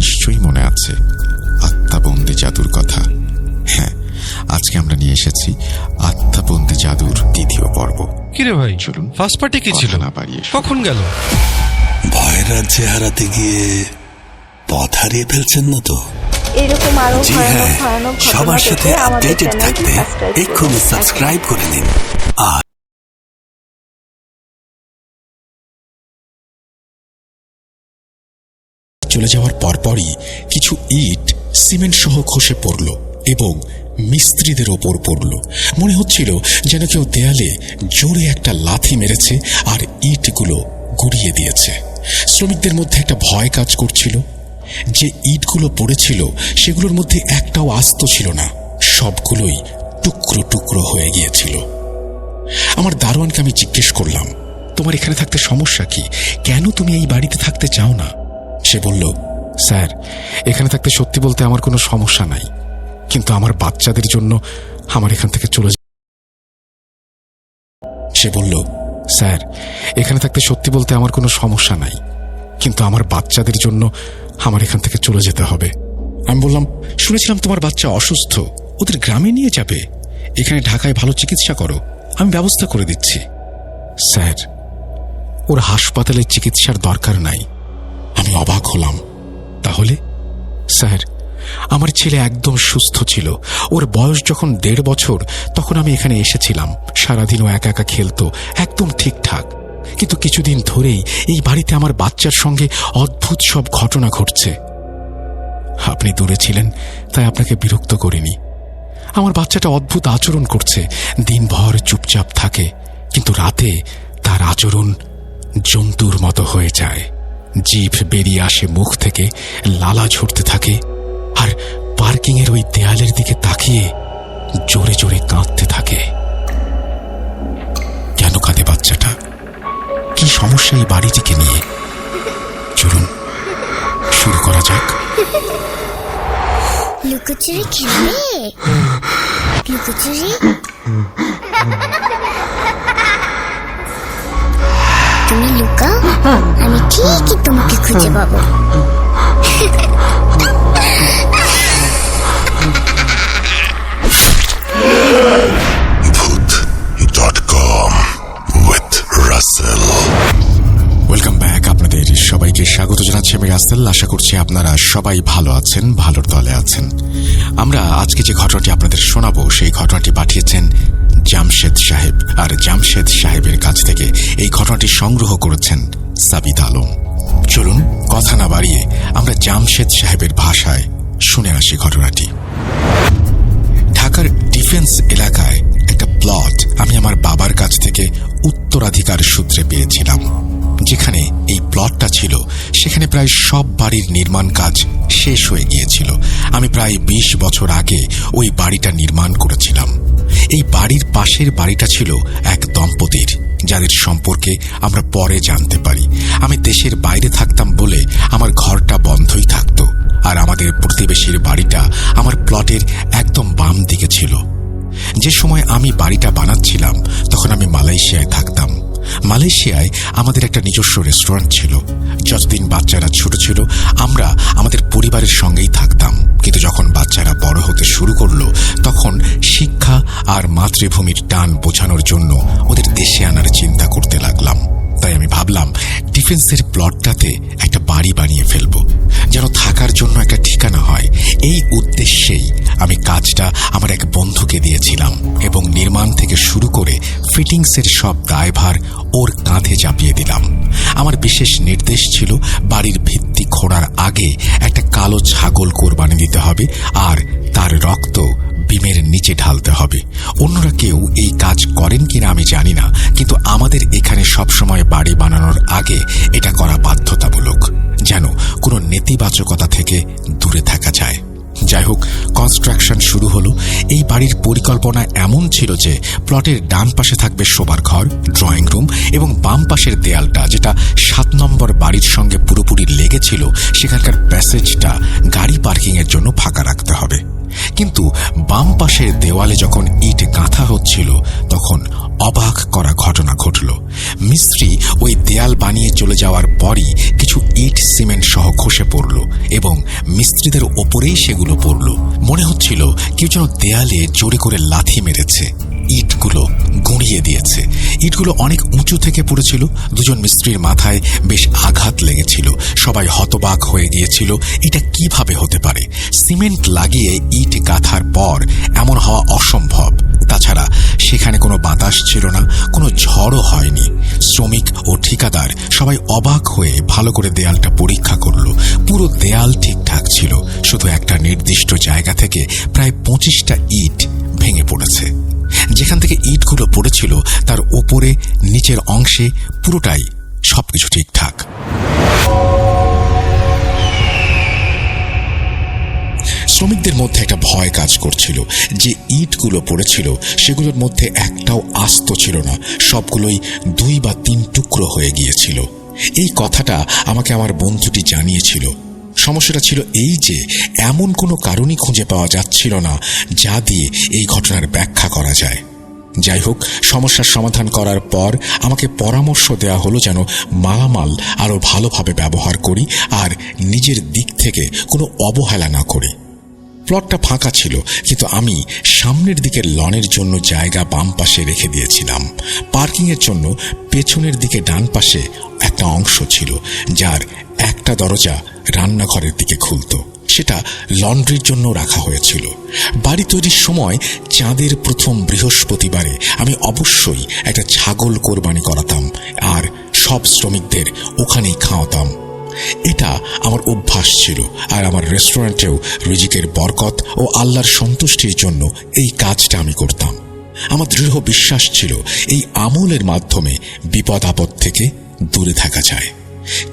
নিশ্চয়ই মনে আছে আত্মাবন্দী জাদুর কথা। হ্যাঁ, আজকে আমরা নিয়ে এসেছি আত্মাবন্দী জাদুর দ্বিতীয় পর্ব। কিরে ভাই, চলুন ফার্স্ট পার্টি কি ছিল? না বাড়িয়ে কখন গেল? ভয়ের রাজ্যে হারাতে গিয়ে পথ হারিয়ে ফেলছেন না তো? এরকম আরো ভয়ানক ভয়ানক সবার সাথে আপডেটেড থাকতে এক্ষুনি সাবস্ক্রাইব করে নিন। আর চলে যাওয়ার পরপরই কিছু ইট সিমেন্ট সহ খসে পড়ল এবং মিস্ত্রিদের ওপর পড়ল। মনে হচ্ছিল যেন কেউ দেয়ালে জোরে একটা লাথি মেরেছে আর ইটগুলো গুড়িয়ে দিয়েছে। শ্রমিকদের মধ্যে একটা ভয় কাজ করছিল। যে ইটগুলো পড়েছিল সেগুলোর মধ্যে একটাও আস্ত ছিল না, সবগুলোই টুকরো টুকরো হয়ে গিয়েছিল। আমার দারোয়ানকে আমি জিজ্ঞেস করলাম, তোমার এখানে থাকতে সমস্যা কি? কেন তুমি এই বাড়িতে থাকতে চাও না? সে বলল, স্যার, এখানে থাকতে সত্যি বলতে আমার কোনো সমস্যা নাই, কিন্তু আমার বাচ্চাদের জন্য আমার এখান থেকে চলে সে বলল, স্যার, এখানে থাকতে সত্যি বলতে আমার কোনো সমস্যা নাই, কিন্তু আমার বাচ্চাদের জন্য আমার এখান থেকে চলে যেতে হবে। আমি বললাম, শুনেছিলাম তোমার বাচ্চা অসুস্থ, ওদের গ্রামে নিয়ে যাবে। এখানে ঢাকায় ভালো চিকিৎসা করো, আমি ব্যবস্থা করে দিচ্ছি। স্যার, ওর হাসপাতালে চিকিৎসার দরকার নাই। আমি অবাক হলাম। তাহলে? স্যার, আমার ছেলে একদম সুস্থ ছিল। ওর বয়স যখন 1.5 বছর তখন আমি এখানে এসেছিলাম। সারাদিনও একা একা খেলতো, একদম ঠিকঠাক। কিন্তু কিছুদিন ধরেই এই বাড়িতে আমার বাচ্চার সঙ্গে অদ্ভুত সব ঘটনা ঘটছে। আপনি দূরে ছিলেন তাই আপনাকে বিরক্ত করিনি। আমার বাচ্চাটা অদ্ভুত আচরণ করছে, দিনভর চুপচাপ থাকে, কিন্তু রাতে তার আচরণ জন্তুর মতো হয়ে যায়। জিভ বেরিয়ে আসে মুখ থেকে, লালা ঝরতে থাকে, আর পার্কিংয়ের ওই দেয়ালের দিকে তাকিয়ে জোরে জোরে কাঁদতে থাকে। কেন কাঁদে বাচ্চাটা? কি সমস্যা এই বাড়িটিকে নিয়ে? চলুন শুরু করা যাক। লুকোচুরি খেলবে? লুকোচুরি? তুমি লুকাও, আমি ঠিকই তোমাকে খুঁজে পাবো। ভূত.com with রাসেল। Welcome back. আপনাদের সবাইকে স্বাগত জানাচ্ছি আমি রাসেল। আশা করছি আপনারা সবাই ভালো আছেন, ভালোর দলে আছেন। আমরা আজকে যে ঘটনাটি আপনাদের শোনাবো সেই ঘটনাটি পাঠিয়েছেন জামশেদ সাহেব, আর জামশেদ সাহেবের কাছ থেকে এই ঘটনাটি সংগ্রহ করেছেন সাবিত আলম। চলুন কথা না বাড়িয়ে আমরা জামশেদ সাহেবের ভাষায় শুনে আসি ঘটনাটি। ঢাকার ডিফেন্স এলাকায় একটা প্লট আমি আমার বাবার কাছ থেকে উত্তরাধিকার সূত্রে পেয়েছিলাম। যেখানে এই প্লটটা ছিল সেখানে প্রায় সব বাড়ির নির্মাণ কাজ শেষ হয়ে গিয়েছিল। আমি প্রায় 20 বছর আগে ওই বাড়িটা নির্মাণ করেছিলাম। এই বাড়ির পাশের বাড়িটা ছিল এক দম্পতির, যাদের সম্পর্কে আমরা পরে জানতে পারি। আমি দেশের বাইরে থাকতাম বলে আমার ঘরটা বন্ধই থাকতো, আর আমাদের প্রতিবেশীর বাড়িটা আমার প্লটের একদম বাম দিকে ছিল। যে সময় আমি বাড়িটা বানাচ্ছিলাম তখন আমি মালয়েশিয়ায় থাকতাম। মালয়েশিয়ায় আমাদের একটা নিজস্ব রেস্টুরেন্ট ছিল। যতদিন বাচ্চারা ছোট ছিল আমরা আমাদের পরিবারের সঙ্গেই থাকতাম, কিন্তু যখন বাচ্চারা বড় হতে শুরু করলো তখন শিক্ষা আর মাতৃভূমির টান বোঝানোর জন্য ওদের দেশে আনার চিন্তা করতে লাগলাম। তাই আমি ভাবলাম ডিফেন্সের প্লটটাতে একটা বাড়ি বানিয়ে ফেলবো, যেন থাকার জন্য একটা ঠিকানা হয়। এই উদ্দেশ্যেই আমি কাজটা আমার এক বন্ধুকে দিয়েছিলাম এবং নির্মাণ থেকে শুরু করে ফিটিংসের সব দায়ভার ওর কাঁধে চাপিয়ে দিলাম। আমার বিশেষ নির্দেশ ছিল বাড়ির ভিত্তি খোঁড়ার আগে একটা কালো ছাগল কোরবানি দিতে হবে আর তার রক্ত বিমের নিচে ঢালতে হবে। অন্যরা কেউ এই কাজ করেন কিনা আমি জানি না, কিন্তু আমাদের এখানে সবসময় বাড়ি বানানোর আগে এটা করা বাধ্যতামূলক, যেন কোনো নেতিবাচকতা থেকে দূরে থাকা যায়। যাই হোক, কনস্ট্রাকশন শুরু হলো। এই বাড়ির পরিকল্পনা এমন ছিল যে প্লটের ডান পাশে থাকবে শোবার ঘর, ড্রয়িং রুম, এবং বাম পাশের দেয়ালটা, যেটা 7 নম্বর বাড়ির সঙ্গে পুরোপুরি লেগেছিল, সেখানকার প্যাসেজটা গাড়ি পার্কিংয়ের জন্য ফাঁকা রাখতে হবে। কিন্তু বাম পাশের দেওয়ালে যখন ইট গাঁথা হচ্ছিল তখন অবাক করা ঘটনা ঘটল। মিস্ত্রি ওই দেয়াল বানিয়ে চলে যাওয়ার পরই কিছু ইট সিমেন্ট সহ খসে পড়ল এবং মিস্ত্রিদের ওপরেই সেগুলো পড়ল। মনে হচ্ছিল কেউ যেন দেয়ালে জোরে করে লাথি মেরেছে, ইটগুলো গুঁড়িয়ে দিয়েছে। ইটগুলো অনেক উঁচু থেকে পড়েছিল। দুজন মিস্ত্রির মাথায় বেশ আঘাত লেগেছিল। সবাই হতবাক হয়ে গিয়েছিল, এটা কিভাবে হতে পারে? সিমেন্ট লাগিয়ে ইট গাঁথার পর এমন হওয়া অসম্ভব। তাছাড়া সেখানে কোনো বাতাস ছিল না, কোনো ঝড়ও হয়নি। শ্রমিক ও ঠিকাদার সবাই অবাক হয়ে ভালো করে দেয়ালটা পরীক্ষা করল। পুরো দেয়াল ঠিকঠাক ছিল, শুধু একটা নির্দিষ্ট জায়গা থেকে প্রায় 25টা ইট ভেঙে পড়েছে। যেখান থেকে ইটগুলো পড়েছিল তার ওপরে নিচের অংশে পুরোটাই সবকিছু ঠিকঠাক। শ্রমিকদের মধ্যে একটা ভয় কাজ করছিল। যে ইটগুলো পড়েছিল সেগুলোর মধ্যে একটাও আস্ত ছিল না, সবগুলোই 2 বা 3 টুকরো হয়ে গিয়েছিল। এই কথাটা আমাকে আমার বন্ধুটি জানিয়েছিল। সমস্যাটা ছিল এই যে এমন কোনো কারণই খুঁজে পাওয়া যাচ্ছিল না যা দিয়ে এই ঘটনার ব্যাখ্যা করা যায়। যাই হোক, সমস্যার সমাধান করার পর আমাকে পরামর্শ দেওয়া হলো যেন মালামাল আরো ভালোভাবে ব্যবহার করি আর নিজের দিক থেকে কোনো অবহেলা না করি। প্লটটা ফাঁকা ছিল, কিন্তু আমি সামনের দিকের লনের জন্য জায়গা বাম পাশে রেখে দিয়েছিলাম। পার্কিংয়ের জন্য পেছনের দিকে ডান পাশে একটা অংশ ছিল, যার একটা দরজা রান্নাঘরের দিকে খুলত। সেটা লন্ড্রির জন্য রাখা হয়েছিল। বাড়ি তৈরির সময় চাঁদের প্রথম বৃহস্পতিবারে আমি অবশ্যই একটা ছাগল কোরবানি করাতাম আর সব শ্রমিকদের ওখানেই খাওয়াতাম। এটা আমার অভ্যাস ছিল, আর আমার রেস্টুরেন্টেও রিজিকের বরকত ও আল্লাহর সন্তুষ্টির জন্য এই কাজটা আমি করতাম। আমার দৃঢ় বিশ্বাস ছিল এই আমলের মাধ্যমে বিপদ আপদ থেকে দূরে থাকা যায়।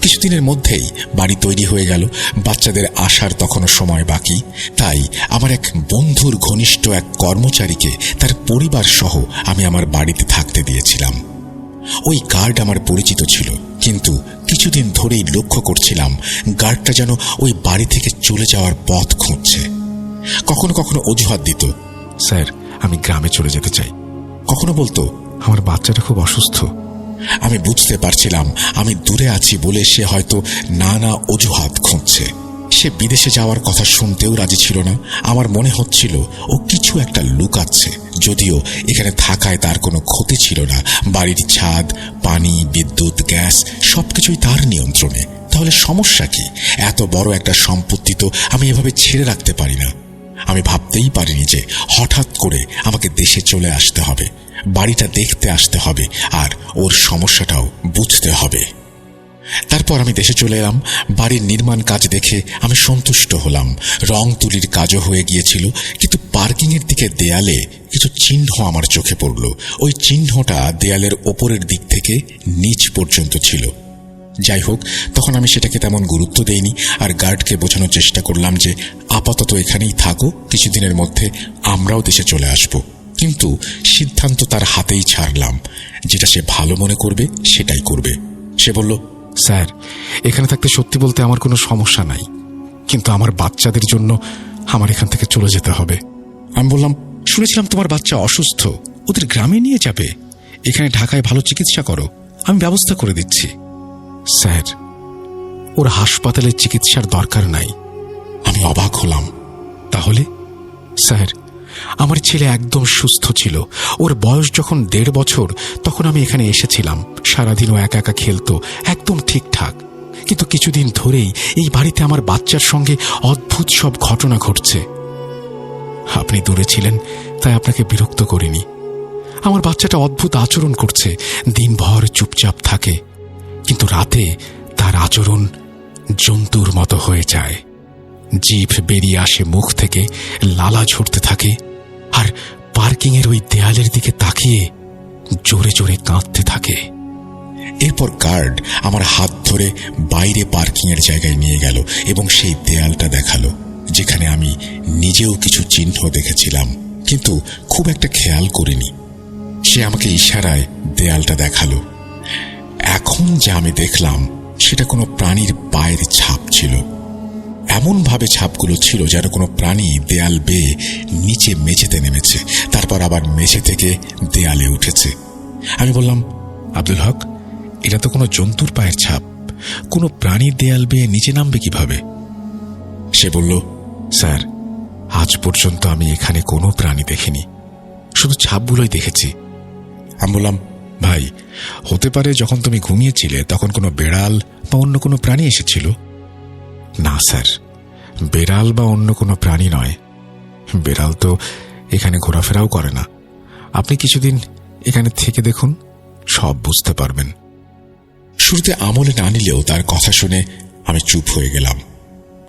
কিছুদিনের মধ্যেই বাড়ি তৈরি হয়ে গেল। বাচ্চাদের আসার তখনও সময় বাকি। তাই আমার এক বন্ধুর ঘনিষ্ঠ এক কর্মচারীকে তার পরিবার সহ আমি আমার বাড়িতে থাকতে দিয়েছিলাম। ওই গার্ড আমার পরিচিত ছিল, কিন্তু কিছুদিন ধরেই লক্ষ্য করছিলাম গার্ডটা যেন ওই বাড়ি থেকে চলে যাওয়ার পথ খুঁজছে। কখনো কখনো অজুহাত দিত, স্যার আমি গ্রামে চলে যেতে চাই। কখনো বলতো, আমার বাচ্চাটা খুব অসুস্থ। আমি বুঝতে পারছিলাম আমি দূরে আছি বলে সে হয়তো নানা অজুহাত খুঁজছে। সে বিদেশে যাওয়ার কথা শুনতেও রাজি ছিল না। আমার মনে হচ্ছিল ও কিছু একটা লুকাচ্ছে, যদিও এখানে থাকায় তার কোনো ক্ষতি ছিল না। বাড়ির ছাদ, পানি, বিদ্যুৎ, গ্যাস সবকিছুই তার নিয়ন্ত্রণে। তাহলে সমস্যা কি? এত বড় একটা সম্পত্তি তো আমি এভাবে ছেড়ে রাখতে পারি না। আমি ভাবতেই পারিনি যে হঠাৎ করে আমাকে দেশে চলে আসতে হবে, বাড়িটা দেখতে আসতে হবে আর ওর সমস্যাটাও বুঝতে হবে। তারপর আমি দেশে চলে এলাম। বাড়ির নির্মাণ কাজ দেখে আমি সন্তুষ্ট হলাম। রং তুলির কাজও হয়ে গিয়েছিল, কিন্তু পার্কিংয়ের দিকে দেয়ালে কিছু চিহ্ন আমার চোখে পড়ল। ওই চিহ্নটা দেয়ালের ওপরের দিক থেকে নিচ পর্যন্ত ছিল। যাই হোক, তখন আমি সেটাকে তেমন গুরুত্ব দেইনি আর গার্ডকে বোঝানোর চেষ্টা করলাম যে আপাতত এখানেই থাকো, কিছুদিনের মধ্যে আমরাও দেশে চলে আসব। কিন্তু সিদ্ধান্ত তার হাতেই ছাড়লাম, যেটা সে ভালো মনে করবে সেটাই করবে। সে বলল, স্যার এখানে থাকতে সত্যি বলতে আমার কোনো সমস্যা নাই, কিন্তু আমার বাচ্চাদের জন্য আমার এখান থেকে চলে যেতে হবে। আমি বললাম, শুনেছিলাম তোমার বাচ্চা অসুস্থ, ওদের গ্রামে নিয়ে যাবে। এখানে ঢাকায় ভালো চিকিৎসা করো, আমি ব্যবস্থা করে দিচ্ছি। স্যার ওর হাসপাতালে চিকিৎসার দরকার নাই। আমি অবাক হলাম। তাহলে? স্যার আমার ছেলে একদম সুস্থ ছিল। ওর বয়স যখন 1.5 বছর তখন আমি এখানে এসেছিলাম। সারাদিন ও একা একা খেলতো, একদম ঠিকঠাক। কিন্তু কিছুদিন ধরেই এই বাড়িতে আমার বাচ্চার সঙ্গে অদ্ভুত সব ঘটনা ঘটছে। আপনি দূরে ছিলেন তাই আপনাকে বিরক্ত করিনি। আমার বাচ্চাটা অদ্ভুত আচরণ করছে, দিনভর চুপচাপ থাকে, কিন্তু রাতে তার আচরণ জন্তুর মতো হয়ে যায়। জিভ বেরিয়ে আসে মুখ থেকে, লালা ঝরতে থাকে, আর পার্কিংয়ের ওই দেয়ালের দিকে তাকিয়ে জোরে জোরে কাঁদতে থাকে। এরপর গার্ড আমার হাত ধরে বাইরে পার্কিংয়ের জায়গায় নিয়ে গেল এবং সেই দেয়ালটা দেখালো, যেখানে আমি নিজেও কিছু চিহ্ন দেখেছিলাম, কিন্তু খুব একটা খেয়াল করিনি। সে আমাকে ইশারায় দেয়ালটা দেখালো। এখন যা আমি দেখলাম সেটা কোনো প্রাণীর পায়ের ছাপ ছিল। এমনভাবে ছাপগুলো ছিল যেন কোনো প্রাণী দেয়াল বেয়ে নিচে মেঝেতে নেমেছে, তারপর আবার মেঝে থেকে দেয়ালে উঠেছে। আমি বললাম, আব্দুল হক, এটা তো কোনো জন্তুর পায়ের ছাপ, কোনো প্রাণীর দেয়াল বেয়ে নিচে নামবে কিভাবে? সে বলল, স্যার, আজ পর্যন্ত আমি এখানে কোনো প্রাণী দেখিনি, শুধু ছাপগুলোই দেখেছি। আমি বললাম, ভাই, হতে পারে যখন তুমি ঘুমিয়েছিলে তখন কোনো বেড়াল বা অন্য কোনো প্রাণী এসেছিল। না স্যার, বেড়াল বা অন্য কোনো প্রাণী নয়, বেড়াল তো এখানে ঘোরাফেরাও করে না। আপনি কিছুদিন এখানে থেকে দেখুন, সব বুঝতে পারবেন। শুরুতে আমলে না নিলেও তার কথা শুনে আমি চুপ হয়ে গেলাম।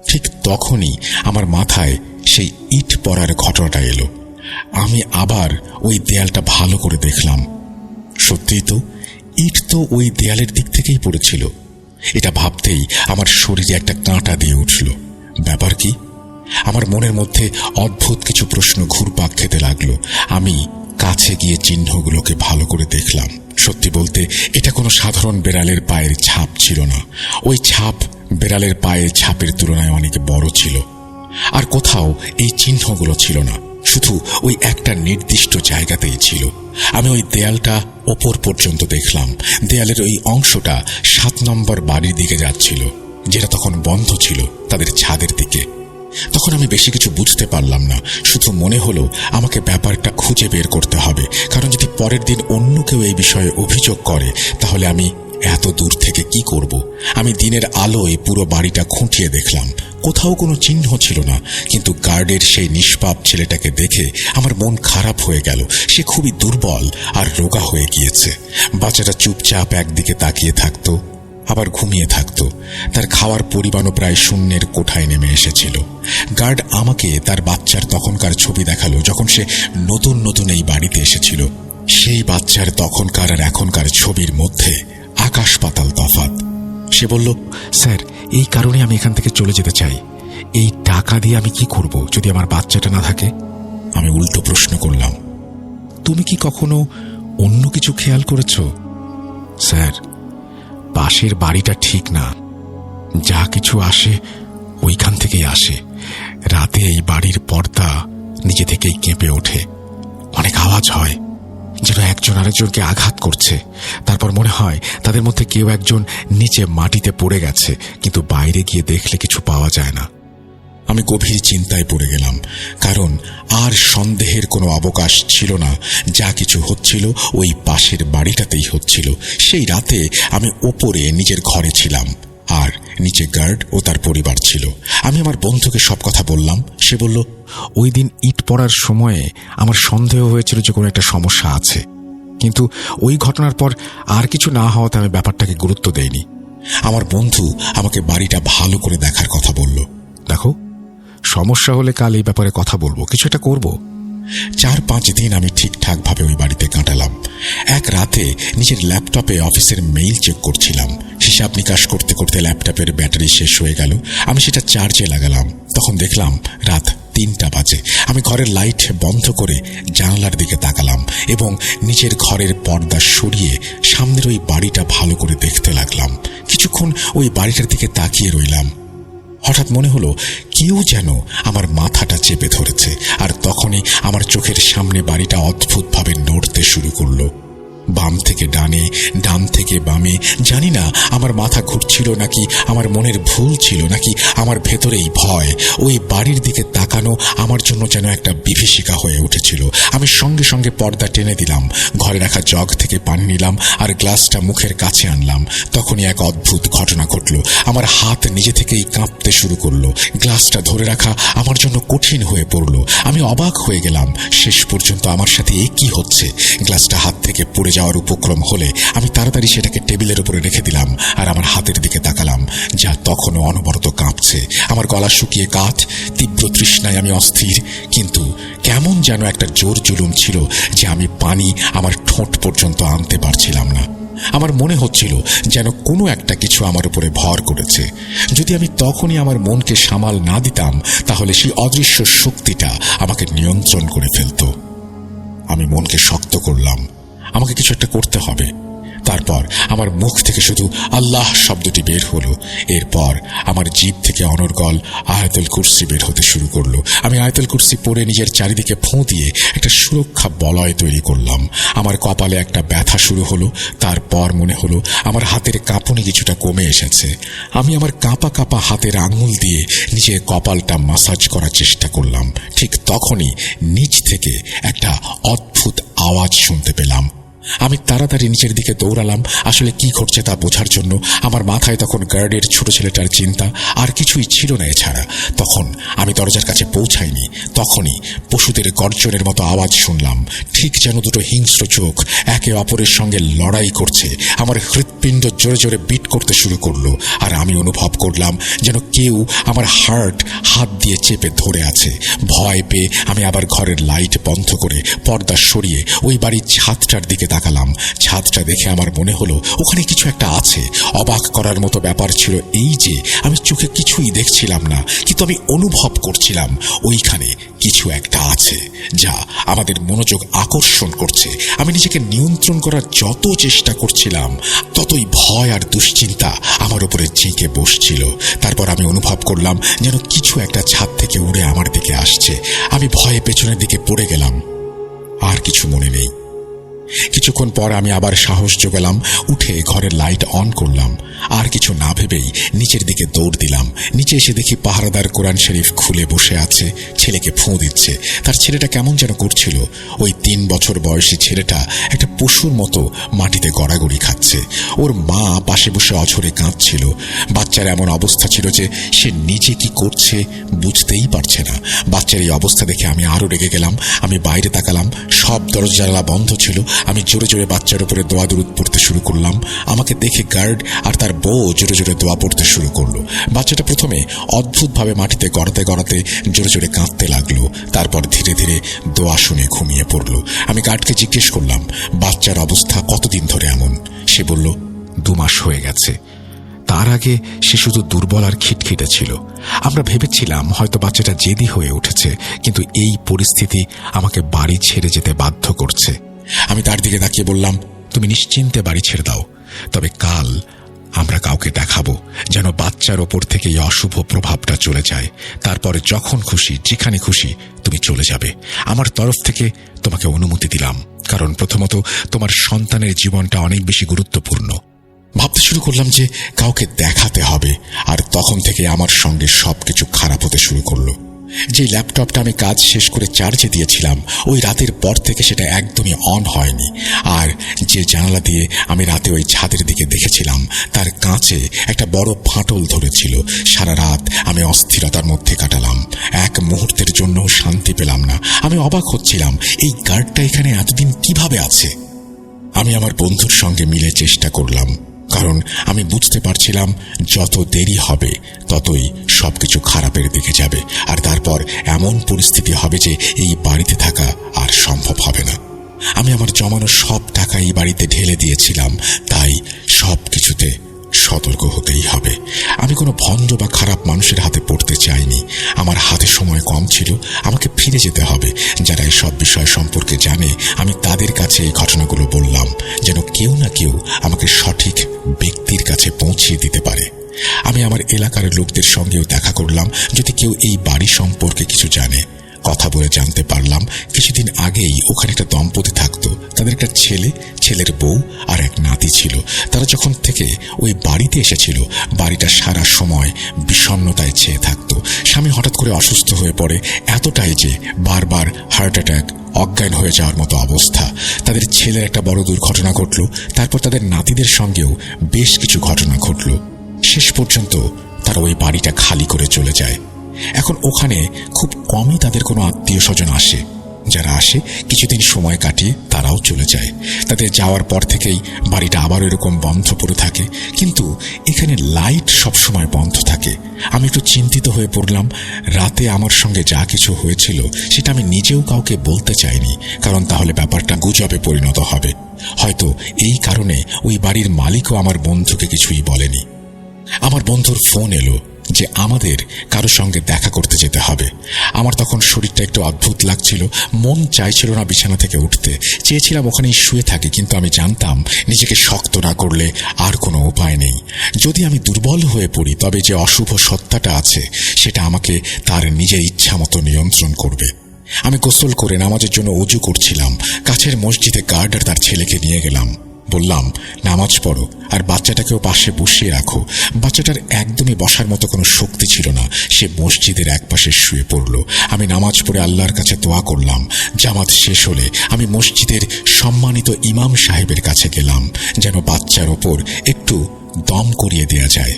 ঠিক তখনই আমার মাথায় সেই ইট পড়ার ঘটনাটা এলো। আমি আবার ওই দেয়ালটা ভালো করে দেখলাম। সত্যিই তো, ইট তো ওই দেয়ালের দিক থেকেই পড়েছিল। এটা ভাবতেই আমার শরীরে একটা কাঁটা দিয়ে উঠল। ব্যাপার কি? আমার মনের মধ্যে অদ্ভুত কিছু প্রশ্ন ঘুরপাক খেতে লাগলো। আমি কাছে গিয়ে চিহ্নগুলোকে ভালো করে দেখলাম। সত্যি বলতে এটা কোনো সাধারণ বেড়ালের পায়ের ছাপ ছিল না। ওই ছাপ বেড়ালের পায়ের ছাপের তুলনায় অনেক বড় ছিল। আর কোথাও এই চিহ্নগুলো ছিল না, শুধু ওই একটা নির্দিষ্ট জায়গাতেই ছিল। আমি ওই দেয়ালটা ওপর পর্যন্ত দেখলাম। দেয়ালের ওই অংশটা 7 নম্বর বাড়ির দিকে যাচ্ছিল, যেটা তখন বন্ধ ছিল, তাদের ছাদের দিকে। তখন আমি বেশি কিছু বুঝতে পারলাম না, শুধু মনে হলো আমাকে ব্যাপারটা খুঁজে বের করতে হবে, কারণ যদি পরের দিন অন্য কেউ এই বিষয়ে অভিযোগ করে তাহলে আমি এত দূর থেকে কি করব। আমি দিনের আলোয় পুরো বাড়িটা খুঁটিয়ে দেখলাম, কোথাও কোনো চিহ্ন ছিল না। কিন্তু গার্ডের সেই নিষ্পাপ ছেলেটাকে দেখে আমার মন খারাপ হয়ে গেল। সে খুবই দুর্বল আর রোগা হয়ে গিয়েছে। বাচ্চাটা চুপচাপ একদিকে তাকিয়ে থাকতো, আবার ঘুমিয়ে থাকতো। তার খাওয়ার পরিমাণও প্রায় শূন্যের কোঠায় নেমে এসেছিল। গার্ড আমাকে তার বাচ্চার তখনকার ছবি দেখালো, যখন সে নতুন নতুন এই বাড়িতে এসেছিল। সেই বাচ্চার তখনকার আর এখনকার ছবির মধ্যে আকাশ পাতাল তফাৎ। সে বলল, স্যার, এই কারণে আমি এখান থেকে চলে যেতে চাই। এই টাকা দিয়ে আমি কি করব যদি আমার বাচ্চাটা না থাকে? আমি উল্টো প্রশ্ন করলাম, তুমি কি কখনো অন্য কিছু খেয়াল করেছ? স্যার, পাশের বাড়িটা ঠিক না, যা কিছু আসে ওইখান থেকেই আসে। রাতে এই বাড়ির পর্দা নিজে থেকেই কেঁপে ওঠে, অনেক আওয়াজ হয়, যেন একজন আরেকজনকে আঘাত করছে। তারপর মনে হয় তাদের মধ্যে কেউ একজন নিচে মাটিতে পড়ে গেছে, কিন্তু বাইরে গিয়ে দেখলে কিছু পাওয়া যায় না। আমি গভীর চিন্তায় পড়ে গেলাম, কারণ আর সন্দেহের কোনো অবকাশ ছিল না। যা কিছু হচ্ছিল ওই পাশের বাড়িটাতেই হচ্ছিল। সেই রাতে আমি ওপরে নিজের ঘরে ছিলাম, আর নিচে গার্ড ও তার পরিবার ছিল। আমি আমার বন্ধুকে সব কথা বললাম। সে বলল, ওই দিন ইট পড়ার সময়ে আমার সন্দেহ হয়েছিল যে কোনো একটা সমস্যা আছে, কিন্তু ওই ঘটনার পর আর কিছু না হওয়াতে আমি ব্যাপারটাকে গুরুত্ব দেইনি। আমার বন্ধু আমাকে বাড়িটা ভালো করে দেখার কথা বলল। দেখো, সমস্যা হলে কাল এই ব্যাপারে কথা বলবো, কিছু একটা করব। 4-5 দিন আমি ঠিকঠাকভাবে ওই বাড়িতে কাটালাম। এক রাতে নিজের ল্যাপটপে অফিসের মেইল চেক করছিলাম। হিসাব নিকাশ করতে করতে ল্যাপটপের ব্যাটারি শেষ হয়ে গেল। আমি সেটা চার্জে লাগালাম। তখন দেখলাম রাত 3টা বাজে। আমি ঘরের লাইট বন্ধ করে জানালার দিকে তাকালাম এবং নিজের ঘরের পর্দা সরিয়ে সামনের ওই বাড়িটা ভালো করে দেখতে লাগলাম। কিছুক্ষণ ওই বাড়িটার দিকে তাকিয়ে রইলাম। হঠাৎ মনে হলো কেউ যেন আমার মাথাটা চেপে ধরেছে, আর তখনই আমার চোখের সামনে বাড়িটা অদ্ভুতভাবে নড়তে শুরু করলো। বাম থেকে ডানে, ডান থেকে বামে। জানি না আমার মাথা ঘুরছিল নাকি আমার মনের ভুল ছিল, নাকি আমার ভেতরেই ভয়। ওই বাড়ির দিকে তাকানো আমার জন্য যেন একটা বিভীষিকা হয়ে উঠেছিল। আমি সঙ্গে সঙ্গে পর্দা টেনে দিলাম, ঘরে রাখা জগ থেকে পানি নিলাম আর গ্লাসটা মুখের কাছে আনলাম। তখনই এক অদ্ভুত ঘটনা ঘটল। আমার হাত নিজে থেকেই কাঁপতে শুরু করলো। গ্লাসটা ধরে রাখা আমার জন্য কঠিন হয়ে পড়ল। আমি অবাক হয়ে গেলাম, শেষ পর্যন্ত আমার সাথে এ কি হচ্ছে। গ্লাসটা হাত থেকে পড়ে যাওয়ার উপক্রম হলে আমি তাড়াতাড়ি সেটাকে টেবিলের উপরে রেখে দিলাম আর আমার হাতের দিকে তাকালাম, যা তখনও অনবরত কাঁপছে। আমার গলা শুকিয়ে কাঠ, তীব্র তৃষ্ণায় আমি অস্থির, কিন্তু কেমন যেন একটা জোর জুলুম ছিল যে আমি পানি আমার ঠোঁট পর্যন্ত আনতে পারছিলাম না। আমার মনে হচ্ছিল যেন কোনো একটা কিছু আমার উপরে ভর করেছে। যদি আমি তখনই আমার মনকে সামাল না দিতাম তাহলে সেই অদৃশ্য শক্তিটা আমাকে নিয়ন্ত্রণ করে ফেলত। আমি মনকে শক্ত করলাম, আমাকে কিছু একটা করতে হবে। তারপর আমার মুখ থেকে শুধু আল্লাহ শব্দটি বের হলো। এরপর আমার জিভ থেকে অনর্গল আয়াতুল কুরসি বের হতে শুরু করলো। আমি আয়াতুল কুরসি পড়ে নিজের চারিদিকে ফোঁ দিয়ে একটা সুরক্ষা বলয় তৈরি করলাম। আমার কপালে একটা ব্যথা শুরু হলো। তারপর মনে হলো আমার হাতের কাঁপুনি কিছুটা কমে এসেছে। আমি আমার কাঁপা কাঁপা হাতের আঙুল দিয়ে নিজের কপালটা মাসাজ করার চেষ্টা করলাম। ঠিক তখনই নিচ থেকে একটা অদ্ভুত আওয়াজ শুনতে পেলাম। আমি তাড়াতাড়ি নিচের দিকে দৌড়ালাম আসলে কি ঘটছে তা বোঝার জন্য। আমার মাথায় তখন গার্ডের ছোট ছেলেটার চিন্তা, আর কিছুই ছিল না এছাড়া। তখন আমি দরজার কাছে পৌঁছাইনি, তখনই পশুদের গর্জনের মতো আওয়াজ শুনলাম। ঠিক যেন দুটো হিংস্র চোখ একে অপরের সঙ্গে লড়াই করছে। আমার হৃৎপিণ্ড জোরে জোরে বিট করতে শুরু করলো, আর আমি অনুভব করলাম যেন কেউ আমার হাত দিয়ে চেপে ধরে আছে। ভয় পেয়ে আমি আবার ঘরের লাইট বন্ধ করে পর্দা সরিয়ে ওই বাড়ির ছাদটার দিকে তাকালাম। ছাদটা দেখে আমার মনে হলো ওখানে কিছু একটা আছে। অবাক করার মতো ব্যাপার ছিল এই যে আমি চোখে কিছুই দেখছিলাম না, কিন্তু আমি অনুভব করছিলাম ওইখানে কিছু একটা আছে যা আমাদের মনোযোগ আকর্ষণ করছে। আমি নিজেকে নিয়ন্ত্রণ করার যত চেষ্টা করছিলাম ততই ভয় আর দুশ্চিন্তা আমার উপরে জেঁকে বসছিল। তারপর আমি অনুভব করলাম যেন কিছু একটা ছাদ থেকে উড়ে আমার দিকে আসছে। আমি ভয়ে পেছনের দিকে পড়ে গেলাম। আর কিছু মনে নেই। কিছুক্ষণ পর আমি আবার সাহস জোগালাম, উঠে ঘরের লাইট অন করলাম। আর কিছু না ভেবেই নিচের দিকে দৌড় দিলাম। নিচে এসে দেখি পাহারাদার কোরআন শরীফ খুলে বসে আছে, ছেলেকে ফোঁ দিচ্ছে। তার ছেলেটা কেমন যেন করছিল। ওই 3 বছর বয়সী ছেলেটা একটা পশুর মতো মাটিতে গড়াগড়ি খাচ্ছে। ওর মা পাশে বসে অঝরে কাঁদছিল। বাচ্চার এমন অবস্থা ছিল যে সে নিজে কি করছে বুঝতেই পারছে না। বাচ্চার এই অবস্থা দেখে আমি আরো রেগে গেলাম। আমি বাইরে তাকালাম, সব দরজা বন্ধ ছিল। আমি জোরে জোরে বাচ্চার উপরে দোয়া দুরূদ পড়তে শুরু করলাম। আমাকে দেখে গার্ড আর তার বউ জোরে জোরে দোয়া পড়তে শুরু করলো। বাচ্চাটা প্রথমে অদ্ভুতভাবে মাটিতে গড়াতে গড়াতে জোরে জোরে কাঁদতে লাগলো। তারপর ধীরে ধীরে দোয়া শুনে ঘুমিয়ে পড়লো। আমি গার্ডকে জিজ্ঞেস করলাম বাচ্চার অবস্থা কতদিন ধরে এমন। সে বলল 2 মাস হয়ে গেছে। তার আগে সে শুধু দুর্বল আর খিটখিটে ছিল। আমরা ভেবেছিলাম হয়তো বাচ্চাটা জেদি হয়ে উঠেছে, কিন্তু এই পরিস্থিতি আমাকে বাড়ি ছেড়ে যেতে বাধ্য করছে। আমি তার দিকে তাকিয়ে বললাম, তুমি নিশ্চিন্তে বাড়ি ছেড়ে দাও, তবে কাল আমরা কাউকে দেখাবো যেন বাচ্চার ওপর থেকে এই অশুভ প্রভাবটা চলে যায়। তারপরে যখন খুশি যেখানে খুশি তুমি চলে যাবে। আমার তরফ থেকে তোমাকে অনুমতি দিলাম, কারণ প্রথমত তোমার সন্তানের জীবনটা অনেক বেশি গুরুত্বপূর্ণ। ভাবতে শুরু করলাম যে কাউকে দেখাতে হবে। আর তখন থেকে আমার সঙ্গে সবকিছু খারাপ হতে শুরু করলো। যে ল্যাপটপটা আমি কাজ শেষ করে চার্জে দিয়েছিলাম, ওই রাতের পর থেকে সেটা একদমই অন হয়নি। আর যে জানালা দিয়ে আমি রাতে ওই ছাদের দিকে দেখেছিলাম তার কাঁচে একটা বড় ফাটল ধরেছিল। সারা রাত আমি অস্থিরতার মধ্যে কাটালাম। এক মুহূর্তের জন্য শান্তি পেলাম না। আমি অবাক হচ্ছিলাম এই গার্ডটা এখানে এতদিন কিভাবে আছে। আমি আমার বন্ধুর সঙ্গে মিলে চেষ্টা করলাম, কারণ আমি বুঝতে পারছিলাম যত দেরি হবে ততই সবকিছু খারাপের দিকে যাবে। আর তারপর এমন পরিস্থিতি হবে যে এই বাড়িতে থাকা আর সম্ভব হবে না। আমি আমার জমানো সব টাকা এই বাড়িতে ঢেলে দিয়েছিলাম, তাই সবকিছুতে সতর্ক হতেই হবে। আমি কোনো ভণ্ড বা খারাপ মানুষের হাতে পড়তে চাইনি। আমার হাতে সময় কম ছিল, আমাকে ফিরে যেতে হবে। যারা এই সব বিষয় সম্পর্কে জানে আমি তাদের কাছে এই ঘটনাগুলো বললাম, যেন কেউ না কেউ আমাকে সঠিক ব্যক্তির কাছে পৌঁছিয়ে দিতে পারে। আমি আমার এলাকার লোকদের সঙ্গেও দেখা করলাম, যদি কেউ এই বাড়ি সম্পর্কে কিছু জানে। কথা বলে জানতে পারলাম কিছুদিন আগেই ওখানে একটা দম্পতি থাকতো। তাদের একটা ছেলে, ছেলের বউ আর এক নাতি ছিল। তারা যখন থেকে ওই বাড়িতে এসেছিল বাড়িটা সারা সময় বিষণ্ণতায় ছেয়ে থাকতো। স্বামী হঠাৎ করে অসুস্থ হয়ে পড়ে, এতটাই যে বারবার হার্ট অ্যাটাক, অজ্ঞান হয়ে যাওয়ার মতো অবস্থা। তাদের ছেলের একটা বড় দুর্ঘটনা ঘটল। তারপর তাদের নাতিদের সঙ্গেও বেশ কিছু ঘটনা ঘটল। শেষ পর্যন্ত তারা ওই বাড়িটা খালি করে চলে যায়। এখন ওখানে খুব কমই তাদের কোনো আত্মীয় স্বজন আসে। যারা আসে কিছুদিন সময় কাটিয়ে তারাও চলে যায়। তাদের যাওয়ার পর থেকেই বাড়িটা আবার এরকম বন্ধ পড়ে থাকে, কিন্তু এখানে লাইট সবসময় বন্ধ থাকে। আমি একটু চিন্তিত হয়ে পড়লাম। রাতে আমার সঙ্গে যা কিছু হয়েছিল সেটা আমি নিজেও কাউকে বলতে চাইনি, কারণ তাহলে ব্যাপারটা গুজবে পরিণত হবে। হয়তো এই কারণে ওই বাড়ির মালিকও আমার বন্ধুকে কিছুই বলেনি। আমার বন্ধুর ফোন এলো, যে আমাদের কারো সঙ্গে দেখা করতে যেতে হবে। আমার তখন শরীরটা একটু অদ্ভুত লাগছিল, মন চাইছিল না বিছানা থেকে উঠতে, চেয়েছিলাম ওখানেই শুয়ে থাকি, কিন্তু আমি জানতাম নিজেকে শক্ত না করলে আর কোনো উপায় নেই। যদি আমি দুর্বল হয়ে পড়ি তবে যে অশুভ সত্তাটা আছে সেটা আমাকে তার নিজের ইচ্ছা মতো নিয়ন্ত্রণ করবে। আমি গোসল করে নামাজের জন্য অজু করছিলাম। কাছের মসজিদে গার্ড আর তার ছেলেকে নিয়ে গেলাম। বললাম, নামাজ পড়ো আর বাচ্চাটাকেও পাশে বসিয়ে রাখো। বাচ্চাটার একদমই বসার মতো কোনো শক্তি ছিল না, সে মসজিদের একপাশে শুয়ে পড়ল। আমি নামাজ পড়ে আল্লাহর কাছে দোয়া করলাম। জামাত শেষ হলে আমি মসজিদের সম্মানিত ইমাম সাহেবের কাছে গেলাম, যেন বাচ্চার ওপর একটু দম করিয়ে দেয়া যায়।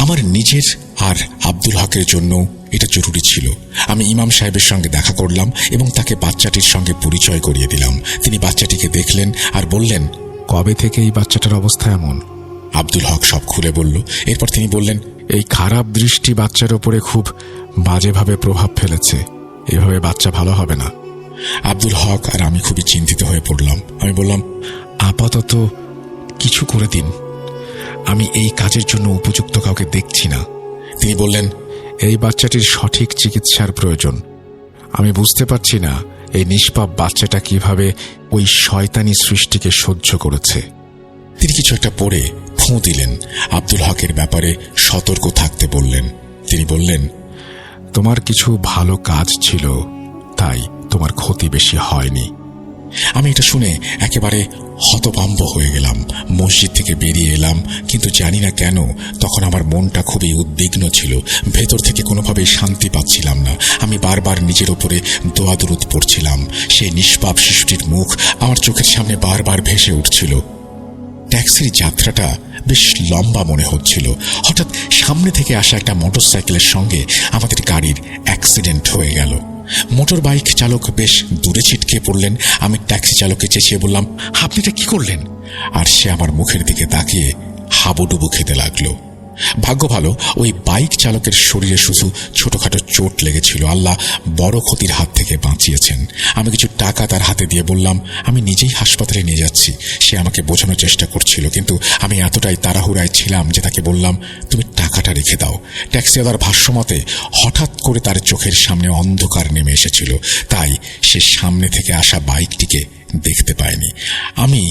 আমার নিজের আর আব্দুল হকের জন্য এটা জরুরি ছিল। আমি ইমাম সাহেবের সঙ্গে দেখা করলাম এবং তাকে বাচ্চাটির সঙ্গে পরিচয় করিয়ে দিলাম। তিনি বাচ্চাটিকে দেখলেন আর বললেন, কবে থেকে এই বাচ্চাটার অবস্থা এমন? আব্দুল হক সব খুলে বলল। এরপর তিনি বললেন, এই খারাপ দৃষ্টি বাচ্চার ওপরে খুব বাজেভাবে প্রভাব ফেলেছে, এভাবে বাচ্চা ভালো হবে না। আব্দুল হক আর আমি খুবই চিন্তিত হয়ে পড়লাম। আমি বললাম, আপাতত কিছু করে দিন, আমি এই কাজের জন্য উপযুক্ত কাউকে দেখছি না। তিনি বললেন, এই বাচ্চাটির সঠিক চিকিৎসার প্রয়োজন। আমি বুঝতে পারছি না এই নিষ্পাপ বাচ্চাটা কিভাবে ওই শয়তানি সৃষ্টিকে সহ্য করেছে। তিনি কিছু একটা পড়ে ফুঁ দিলেন। আব্দুল হকের ব্যাপারে সতর্ক থাকতে বললেন। তিনি বললেন, তোমার কিছু ভালো কাজ ছিল, তাই তোমার ক্ষতি বেশি হয়নি। আমি এটা শুনে একেবারে হতভম্ব হয়ে গেলাম। মসজিদ থেকে বেরিয়ে এলাম, কিন্তু জানি না কেন তখন আমার মনটা খুবই উদ্বিগ্ন ছিল। ভেতর থেকে কোনোভাবেই শান্তি পাচ্ছিলাম না। আমি বারবার নিজের উপরে দোয়া দুরূদ পড়ছিলাম। সেই নিষ্পাপ শিশুটির মুখ আমার চোখের সামনে বারবার ভেসে উঠছিল। ট্যাক্সির যাত্রাটা বেশ লম্বা মনে হচ্ছিল। হঠাৎ সামনে থেকে আসা একটা মোটরসাইকেলের সঙ্গে আমাদের গাড়ির অ্যাক্সিডেন্ট হয়ে গেল। মোটর বাইক চালক বেশ দূরে ছিটকে পড়লেন। আমি ট্যাক্সি চালককে চেঁচিয়ে বললাম, আপনি এটা কি করলেন? আর সে আমার মুখের দিকে তাকিয়ে হাবুডুবু খেতে লাগলো। ভাগ্য ভালো, ওই বাইক চালকের শরীরে শুধু ছোটখাটো চোট লেগেছিল। আল্লাহ বড় ক্ষতির হাত থেকে বাঁচিয়েছেন। আমি কিছু টাকা তার হাতে দিয়ে বললাম, আমি নিজেই হাসপাতালে নিয়ে যাচ্ছি। সে আমাকে বোঝানোর চেষ্টা করছিল, কিন্তু আমি এতটাই তাড়াহুড়ায় ছিলাম যে তাকে বললাম, তুমি টাকাটা রেখে দাও। ট্যাক্সিওয়ালার ভাষ্যমতে হঠাৎ করে তার চোখের সামনে অন্ধকার নেমে এসেছিল, তাই সে সামনে থেকে আসা বাইকটিকে দেখতে পায়নি। আমি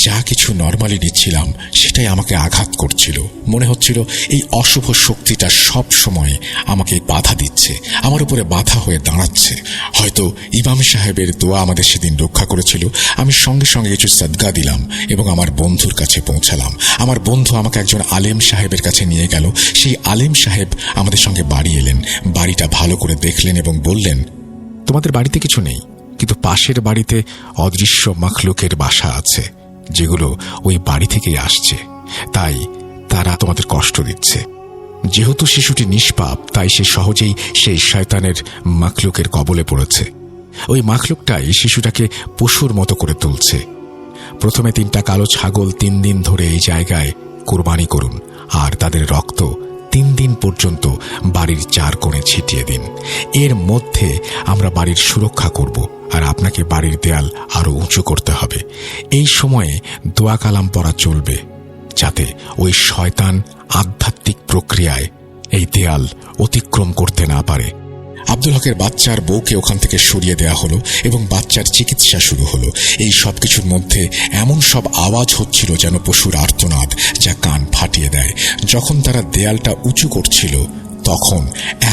যা কিছু নরমালি নিচ্ছিলাম সেটাই আমাকে আঘাত করছিল। মনে হচ্ছিল এই অশুভ শক্তিটা সব সময় আমাকে বাধা দিচ্ছে, আমার উপরে বাধা হয়ে দাঁড়াচ্ছে। হয়তো ইমাম সাহেবের দোয়া আমাদের সেদিন রক্ষা করেছিল। আমি সঙ্গে সঙ্গে কিছু সাদকা দিলাম এবং আমার বন্ধুর কাছে পৌঁছালাম। আমার বন্ধু আমাকে একজন আলেম সাহেবের কাছে নিয়ে গেল। সেই আলেম সাহেব আমাদের সঙ্গে বাড়ি এলেন, বাড়িটা ভালো করে দেখলেন এবং বললেন, তোমাদের বাড়িতে কিছু নেই, কিন্তু পাশের বাড়িতে অদৃশ্য মাখলুকের বাসা আছে, যেগুলো ওই বাড়ি থেকেই আসছে, তাই তারা তোমাদের কষ্ট দিচ্ছে। যেহেতু শিশুটি নিষ্পাপ, তাই সে সহজেই সেই শয়তানের মাখলুকের কবলে পড়েছে। ওই মাখলুকটাই শিশুটাকে পশুর মতো করে তুলছে। প্রথমে 3টা কালো ছাগল 3 দিন ধরে এই জায়গায় কুরবানি করুন, আর তাদের রক্ত 3 দিন পর্যন্ত বাড়ির 4 কোণে ছিটিয়ে দিন। এর মধ্যে আমরা বাড়ির সুরক্ষা করব, আর আপনাকে বাড়ির দেয়াল আরো উঁচু করতে হবে। এই সময়ে দোয়া কালাম পড়া চলবে, যাতে ওই শয়তান আধ্যাত্মিক প্রক্রিয়ায় এই দেয়াল অতিক্রম করতে না পারে। আব্দুল হকের বাচ্চার বউকে ওখান থেকে সরিয়ে দেয়া হলো এবং বাচ্চার চিকিৎসা শুরু হলো। এই সব কিছুর মধ্যে এমন সব আওয়াজ হচ্ছিল যেন পশুর আর্তনাদ, যা কান ফাটিয়ে দেয়। যখন তারা দেয়ালটা উঁচু করছিল তখন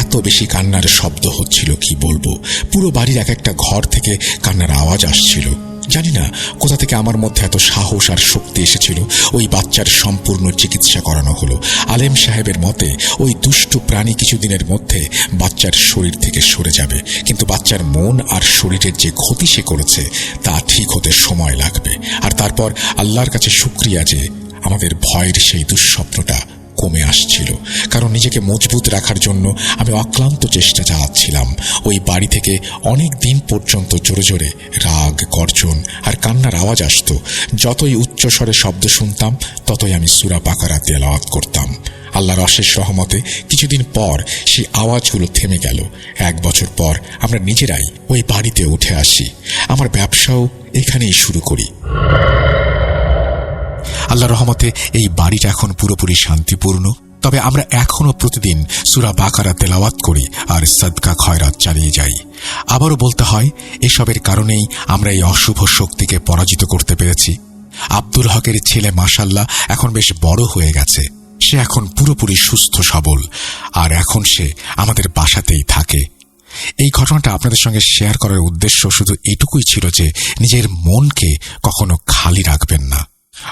এত বেশি কান্নার শব্দ হচ্ছিল কি বলবো। পুরো বাড়ির এক একটা ঘর থেকে কান্নার আওয়াজ আসছিল। জানি না কোথা থেকে আমার মধ্যে এত সাহস আর শক্তি এসেছিল। ওই বাচ্চার সম্পূর্ণ চিকিৎসা করানো হলো। আলেম সাহেবের মতে ওই দুষ্টু প্রাণী কিছুদিনের মধ্যে বাচ্চার শরীর থেকে সরে যাবে, কিন্তু বাচ্চার মন আর শরীরের যে ক্ষতি সে করেছে তা ঠিক হতে সময় লাগবে। আর তারপর আল্লাহর কাছে শুকরিয়া যে আমাদের ভয়ের সেই দুঃস্বপ্নটা কমে আসছিল, কারণ নিজেকে মজবুত রাখার জন্য আমি অক্লান্ত চেষ্টা চালাচ্ছিলাম। ওই বাড়ি থেকে অনেক দিন পর্যন্ত জোরে জোরে রাগ, গর্জন আর কান্নার আওয়াজ আসত। যতই উচ্চস্বরে শব্দ শুনতাম ততই আমি সূরা বাকারা তেলাওয়াত করতাম। আল্লাহর অশেষ রহমতে কিছুদিন পর সেই আওয়াজগুলো থেমে গেল। 1 বছর পর আমরা নিজেরাই ওই বাড়িতে উঠে আসি। আমার ব্যবসাও এখানেই শুরু করি। আল্লাহর রহমতে এই বাড়িটা এখন পুরোপুরি শান্তিপূর্ণ। তবে আমরা এখনো প্রতিদিন সূরা বাকারা তেলাওয়াত করি আর সাদকা খয়রাত চালিয়ে যাই। আবারও বলতে হয়, এসবের কারণেই আমরা এই অশুভ শক্তিকে পরাজিত করতে পেরেছি। আব্দুল হকের ছেলে মাশাআল্লাহ এখন বেশ বড় হয়ে গেছে। সে এখন পুরোপুরি সুস্থ সবল, আর এখন সে আমাদের বাসাতেই থাকে। এই ঘটনাটা আপনাদের সঙ্গে শেয়ার করার উদ্দেশ্য শুধু এটুকুই ছিল যে নিজের মনকে কখনো খালি রাখবেন না।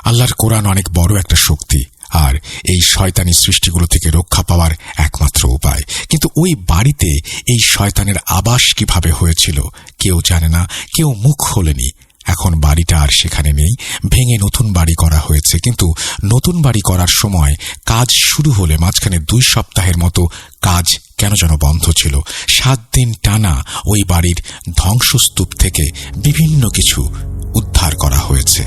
আল্লাহর কোরআন অনেক বড় একটা শক্তি, আর এই শয়তানি সৃষ্টিগুলো থেকে রক্ষা পাওয়ার একমাত্র উপায়। কিন্তু ওই বাড়িতে এই শয়তানের আবাস কিভাবে হয়েছিল কেউ জানে না, কেউ মুখ খোলেনি। এখন বাড়িটা আর সেখানে নেই, ভেঙে নতুন বাড়ি করা হয়েছে। কিন্তু নতুন বাড়ি করার সময় কাজ শুরু হলে মাঝখানে 2 সপ্তাহের মতো কাজ কেন যেন বন্ধ ছিল। 7 দিন টানা ওই বাড়ির ধ্বংসস্তূপ থেকে বিভিন্ন কিছু উদ্ধার করা হয়েছে।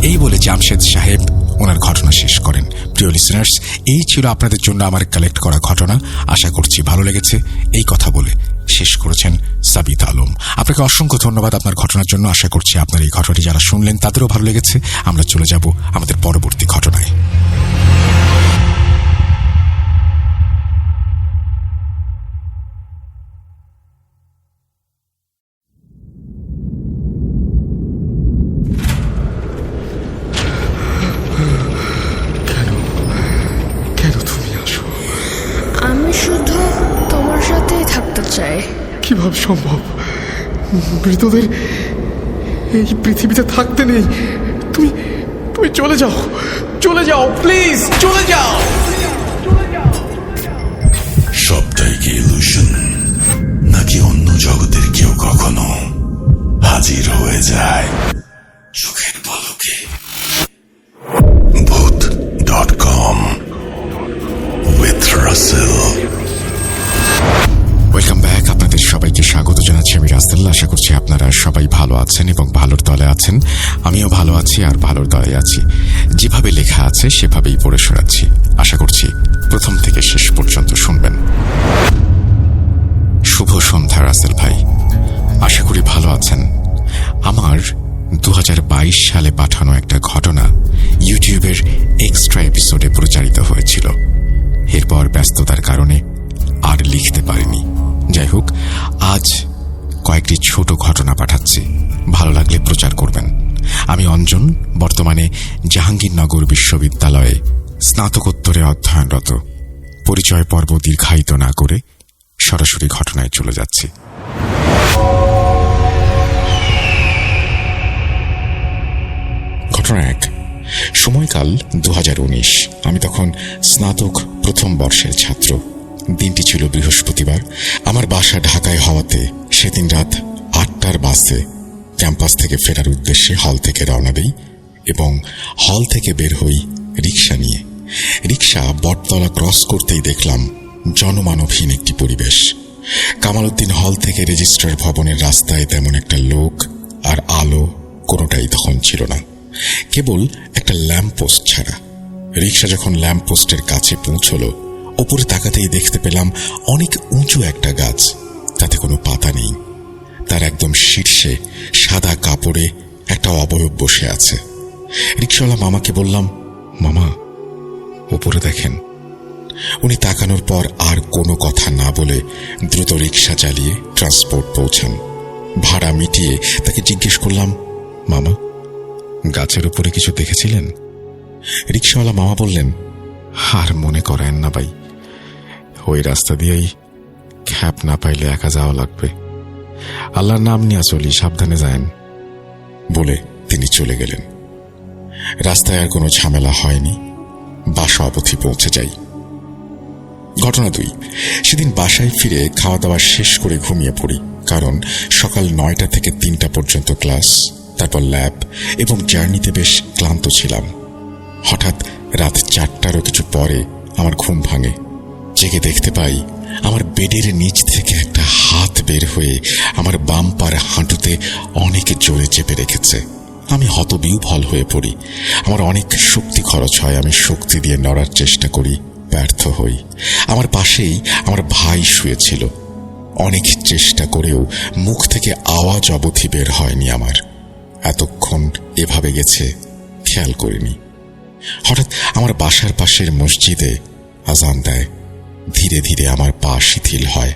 এই বলে জামশেদ সাহেব ওনার ঘটনা শেষ করেন। প্রিয় লিসেনার্স, এই ছিল আপনাদের জন্য আমার কালেক্ট করা ঘটনা। আশা করছি ভালো লেগেছে। এই কথা বলে শেষ করেছেন সাবিত আলম। আপনাকে অসংখ্য ধন্যবাদ আপনার ঘটনার জন্য। আশা করছি আপনার এই ঘটনাটি যারা শুনলেন তাদেরও ভালো লেগেছে। আমরা চলে যাব আমাদের পরবর্তী ঘটনায়। আমি শুধু তোমার সাথেই থাকতে চাই। কিভাবে সম্ভব? মৃতদের এই পৃথিবীতে থাকতে নেই। তুমি তুমি চলে যাও, চলে যাও, প্লিজ চলে যাও। সবটাই কি ইলুশন, নাকি অন্য জগতের কেউ কখনো হাজির হয়ে যায় চোখের পলকে? ভূত.com with Russell। Welcome back. আপনাদের সবাইকে স্বাগত জানাচ্ছি আমি রাসেল। আশা করছি আপনারা সবাই ভালো আছেন এবং ভালোর দলে আছেন। আমিও ভালো আছি আর ভালোর দলে আছি। যেভাবে লেখা আছে সেভাবেই পড়ে শোনাচ্ছি। আশা করছি প্রথম থেকে শেষ পর্যন্ত শুনবেন। শুভ সন্ধ্যা রাসেল ভাই, আশা করি ভালো আছেন। আমার 2022 সালে পাঠানো একটা ঘটনা ইউটিউবের এক্সট্রা এপিসোডে প্রচারিত হয়েছিল। এরপর ব্যস্ততার কারণে আর লিখতে পারিনি। যাই হোক, আজ কয়েকটি ছোট ঘটনা পাঠাচ্ছি, ভালো লাগলে প্রচার করবেন। আমি অঞ্জন, বর্তমানে জাহাঙ্গীরনগর বিশ্ববিদ্যালয়ে স্নাতকোত্তরে অধ্যয়নরত। পরিচয় পর্ব দীর্ঘায়িত না করে সরাসরি ঘটনায় চলে যাচ্ছি। ঘটনা 1। সময়কাল 2019। আমি তখন স্নাতক প্রথম বর্ষের ছাত্র। দিনটি ছিল বৃহস্পতিবার। আমার বাসা ঢাকায় হওয়াতে সেদিন রাত 8টার বাসে ক্যাম্পাস থেকে ফেরার উদ্দেশ্যে হল থেকে রওনা দেই এবং হল থেকে বের হই রিক্সা নিয়ে। রিক্সা বটতলা ক্রস করতেই দেখলাম জনমানবহীন একটি পরিবেশ। কামালউদ্দিন হল থেকে রেজিস্ট্রার ভবনের রাস্তায় তেমন একটা লোক আর আলো কোনোটাই তখন ছিল না, কেবল একটা ল্যাম্পপোস্ট ছাড়া। রিক্সা যখন ল্যাম্পপোস্টের কাছে পৌঁছল, ওপরে তাকাতেই দেখতে পেলাম অনেক উঁচু একটা গাছ, তাতে কোনো পাতা নেই। তার একদম শীর্ষে সাদা কাপড়ে একটা অবয়ব বসে আছে। রিক্সাওয়ালা মামাকে বললাম, মামা ওপরে দেখেন। উনি তাকানোর পর আর কোনো কথা না বলে দ্রুত রিক্সা চালিয়ে ট্রান্সপোর্ট পৌঁছান। ভাড়া মিটিয়ে তাকে জিজ্ঞেস করলাম, মামা গাছের উপরে কিছু দেখেছিলেন? রিক্সাওয়ালা মামা বললেন, আর মনে করেন না ভাই, ওই রাস্তা দিয়েই খ্যাপ না পাইলে একা যাওয়া লাগবে। আল্লাহর নাম নিয়ে চলি, সাবধানে যায়েন বলে তিনি চলে গেলেন। রাস্তায় আর কোনো ঝামেলা হয়নি, বাসা অবধি পৌঁছে যাই। ঘটনা 2। সেদিন বাসায় ফিরে খাওয়া দাওয়া শেষ করে ঘুমিয়ে পড়ি, কারণ সকাল 9টা থেকে 3টা পর্যন্ত ক্লাস, তারপর ল্যাব এবং জার্নিতে বেশ ক্লান্ত ছিলাম। হঠাৎ রাত 4টারও কিছু পরে আমার ঘুম ভাঙে। জেগে দেখতে পাই আমার বেডের নিচ থেকে একটা হাত বের হয়ে আমার বাম পার হাঁটুতে অনেক জোরে চেপে রেখেছে। আমি হতবিহ্বল হয়ে পড়ি। আমার অনেক শক্তি খরচ হয়। আমি শক্তি দিয়ে নড়ার চেষ্টা করি, ব্যর্থ হই। আমার পাশেই আমার ভাই শুয়েছিল। অনেক চেষ্টা করেও মুখ থেকে আওয়াজ অবধি বের হয়নি আমার। এতক্ষণ এভাবে গেছে খেয়াল করিনি। হঠাৎ আমার বাসার পাশের মসজিদে আজান দেয়। ধীরে ধীরে আমার পা শিথিল হয়।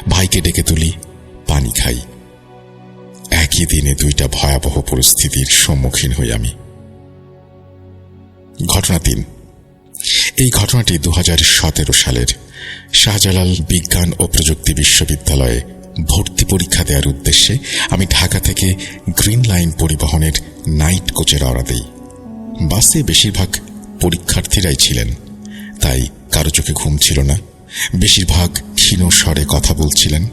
ভাইকে ডেকে তুলি, পানি খাই। একই দিনে দুইটা ভয়াবহ পরিস্থিতির সম্মুখীন হই আমি। ঘটনা 3। এই ঘটনাটি 2017 সালের। শাহজালাল বিজ্ঞান ও প্রযুক্তি বিশ্ববিদ্যালয়ে ভর্তি পরীক্ষা দেওয়ার উদ্দেশ্যে আমি ঢাকা থেকে গ্রিন লাইন পরিবহনের নাইট কোচে রওনা দেই। বাসে বেশিরভাগ পরীক্ষার্থীরাই ছিলেন, তাই কারো চোখে ঘুম ছিল না। বেশিরভাগ ক্ষীণ স্বরে কথা বলছিলেন।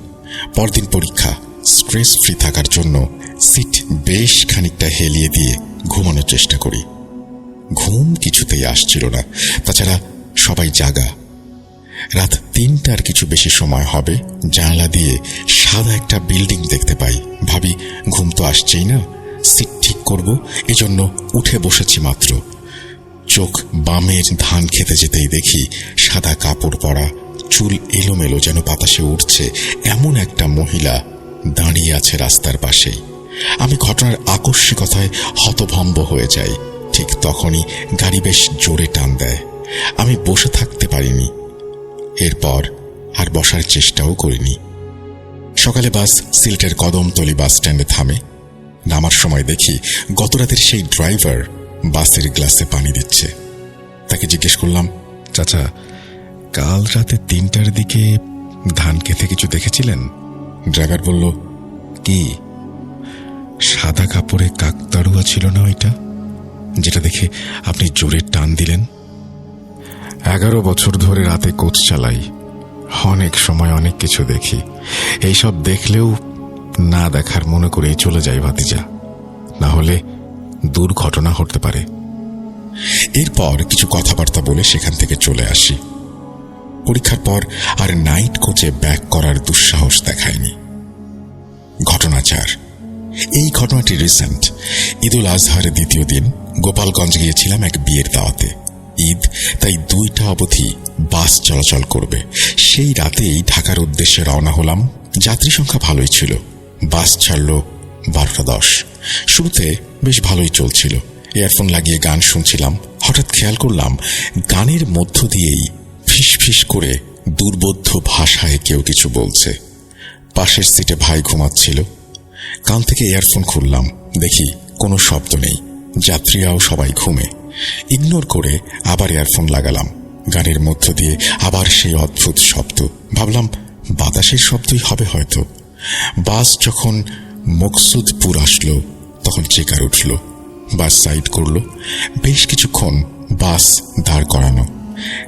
পরদিন পরীক্ষা, স্ট্রেস ফ্রি থাকার জন্য সিট বেশ খানিকটা হেলিয়ে দিয়ে ঘুমানোর চেষ্টা করি। ঘুম কিছুতেই আসছিল না, তাছাড়া সবাই জাগা। রাত 3টার কিছু বেশি সময় হবে, জানালা দিয়ে সাদা একটা বিল্ডিং দেখতে পাই। ভাবি ঘুম তো আসছেই না, সিট ঠিক করব, এজন্য উঠে বসেছি মাত্র। চোখ বামের ধান খেতে যেতেই দেখি সাদা কাপড় পরা, চুল এলোমেলো যেন বাতাসে উঠছে এমন একটা মহিলা দাঁড়িয়ে আছে রাস্তার পাশেই। আমি ঘটনার আকস্মিকতায় হতভম্ব হয়ে যাই। ঠিক তখনই গাড়ি বেশ জোরে টান দেয়। আমি বসে থাকতে পারিনি। এরপর আর বসার চেষ্টাও করিনি। সকালে বাস সিলেটের কদমতলী বাস স্ট্যান্ডে থামে। নামার সময় দেখি গতরাতের সেই ড্রাইভার বাসের গ্লাসে পানি দিচ্ছে। তাকে জিজ্ঞেস করলাম, চাচা, কাল রাতে 3টার দিকে ধান খেতে কিছু দেখেছিলেন? ড্রাইভার বলল, কি সাদা কাপড়ে কাকতাড়ুয়া ছিল না ওইটা, যেটা দেখে আপনি জোরে টান দিলেন? 11 বছর ধরে রাতে কোচ চালাই, অনেক সময় অনেক কিছু দেখি। এইসব দেখলেও না দেখার মনে করেই চলে যাই ভাতিজা, না হলে দুর্ঘটনা ঘটতে পারে। এরপর কিছু কথাবার্তা বলে সেখান থেকে চলে আসি। পরীক্ষার পর আর নাইট কোচে ব্যাক করার দুঃসাহস দেখায়নি। ঘটনা 4। এই ঘটনাটি রিসেন্ট। ঈদুল আজহারের দ্বিতীয় দিন গোপালগঞ্জ গিয়েছিলাম এক বিয়ের দাওয়াতে। ঈদ, তাই 2টা অবধি বাস চলাচল করবে। সেই রাতেই ঢাকার উদ্দেশ্যে রওনা হলাম। যাত্রী সংখ্যা ভালোই ছিল। বাস ছাড়ল 12:10। শুরুতে বেশ ভালোই চলছিল। ইয়ারফোন লাগিয়ে গান শুনছিলাম। হঠাৎ খেয়াল করলাম গানের মধ্য দিয়েই ফিস ফিস করে দুর্বোধ্য ভাষায় কেউ কিছু বলছে। পাশের সিটে ভাই ঘুমাচ্ছিল। কান থেকে ইয়ারফোন খুললাম, দেখি কোনো শব্দ নেই। যাত্রীরাও সবাই ঘুমে। ইগনোর করে আবার ইয়ারফোন লাগালাম। গানের মধ্য দিয়ে আবার সেই অদ্ভুত শব্দ। ভাবলাম বাতাসের শব্দই হবে হয়তো। বাস যখন মকসুদপুর আসলো তখন চেকার উঠল। বাস সাইড করল। বেশ কিছুক্ষণ বাস দাঁড় করানো।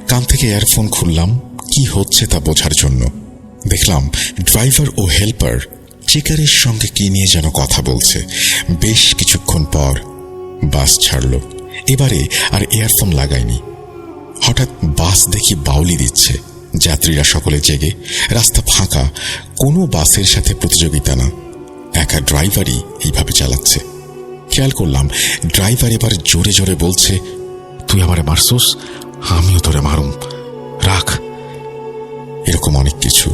কান থেকে ইয়ারফোন খুললাম কি হচ্ছে তা বোঝার জন্য। দেখলাম ড্রাইভার ও হেল্পার চেকারের সঙ্গে কি নিয়ে যেন কথা বলছে। বেশ কিছুক্ষণ পর বাস ছাড়ল। এবারে আর ইয়ারফোন লাগাইনি। হঠাৎ বাস দেখি বাউলি দিচ্ছে। যাত্রীরা সকলে জেগে। রাস্তা ফাঁকা, কোনো বাসের সাথে প্রতিযোগিতা না। একা ড্রাইভারই এইভাবে চালাচ্ছে। খেয়াল করলাম ড্রাইভার এবার জোরে জোরে বলছে, তুই আমারে মারছোস, আমিও তোরে মারুম, রাখ। এরকম অনেক কিছু।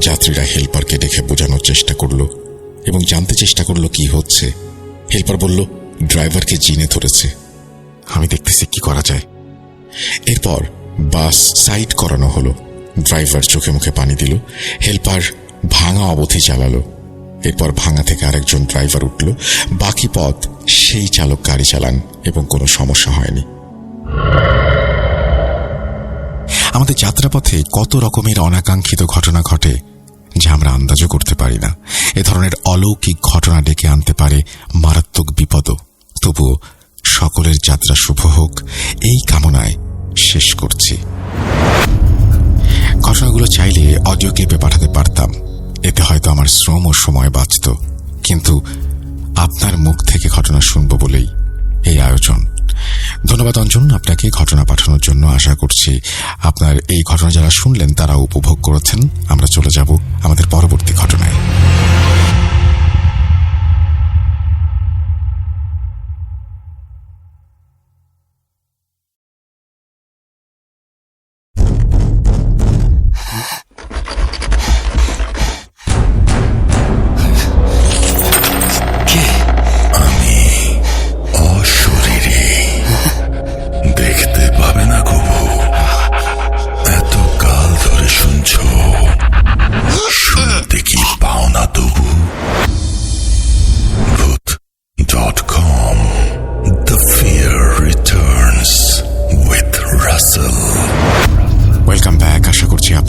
যাত্রীরা হেল্পারকে দেখে বোঝানোর চেষ্টা করলো এবং জানতে চেষ্টা করলো কি হচ্ছে। হেল্পার বলল ড্রাইভারকে জিনে ধরেছে। আমি দেখতেছি কি করা যায়। এরপর বাস সাইড করানো হলো। ড্রাইভার চোখে মুখে পানি দিল। হেল্পার ভাঙা অবধি চালালো। এরপর ভাঙা থেকে আরেকজন ড্রাইভার উঠল। বাকি পথ সেই চালক গাড়ি চালান এবং কোনো সমস্যা হয়নি। আমাদের যাত্রাপথে কত রকমের অনাকাঙ্ক্ষিত ঘটনা ঘটে যা আমরা আন্দাজও করতে পারি না। এ ধরনের অলৌকিক ঘটনা ডেকে আনতে পারে মারাত্মক বিপদও। তবুও সকলের যাত্রা শুভ হোক এই কামনায় শেষ করছি। ঘটনাগুলো চাইলে অডিও ক্লিপে পাঠাতে পারতাম, এতে হয়তো আমার শ্রম ও সময় বাঁচত। কিন্তু আপনার মুখ থেকে ঘটনা শুনব বলেই এই আয়োজন। ধন্যবাদ অঞ্জন আপনাকে ঘটনা পাঠানোর জন্য। আশা করছি আপনার এই ঘটনা যারা শুনলেন তারা উপভোগ করেছেন। আমরা চলে যাব আমাদের পরবর্তী ঘটনায়।